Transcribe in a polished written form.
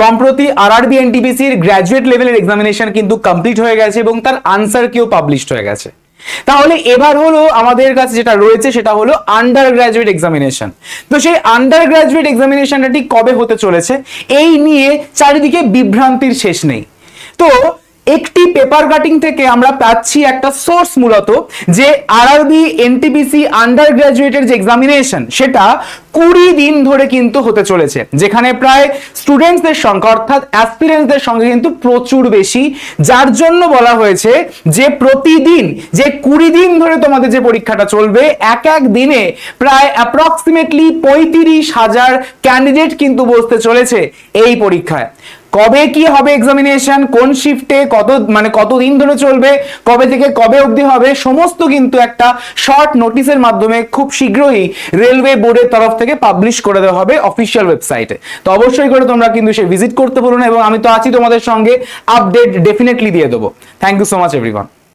সম্প্রতি RRB এনটিপিসির graduate লেভেলের examination কিন্তু কমপ্লিট হয়ে গেছে এবং তার আনসার কিও পাবলিশড হয়ে গেছে। তাহলে এবার হলো আমাদের কাছে যেটা রয়েছে সেটা হলো আন্ডার গ্র্যাজুয়েট এক্সামিনেশন। তো সেই আন্ডার গ্র্যাজুয়েট এক্সামিনেশনটা ঠিক কবে হতে চলেছে এই নিয়ে চারিদিকে বিভ্রান্তির শেষ নেই। তো একটি পেপার কাটিং থেকে আমরা পাচ্ছি একটা সোর্স মূলত যে আরআরবি এনটিপিসি আন্ডার গ্র্যাজুয়েটের যে এক্সামিনেশন সেটা 20 দিন ধরে কিন্তু হতে চলেছে, যেখানে প্রায় স্টুডেন্টসদের সংখ্যা অর্থাৎ অ্যাসপিরেন্টসদের সংখ্যা কিন্তু প্রচুর বেশি, যার জন্য বলা হয়েছে যে প্রতিদিন যে 20 দিন ধরে তোমাদের যে পরীক্ষাটা চলবে এক এক দিনে প্রায় অ্যাপ্রক্সিমেটলি 35,000 ক্যান্ডিডেট কিন্তু বসতে চলেছে এই পরীক্ষায়। কবে কি হবে এক্সামিনেশন, কোন শিফটে কত দিন ধরে চলবে, কবে থেকে কবে অবধি হবে, সমস্ত কিন্তু একটা শর্ট নোটিশের মাধ্যমে খুব শীঘ্রই রেলওয়ে বোর্ডের তরফ থেকে পাবলিশ করে দেওয়া হবে অফিসিয়াল ওয়েবসাইটে। তো অবশ্যই করে তোমরা কিন্তু সে ভিজিট করতে বলো না, এবং আমি তো আছি তোমাদের সঙ্গে, আপডেট ডেফিনেটলি দিয়ে দেবো। Thank you so much everyone.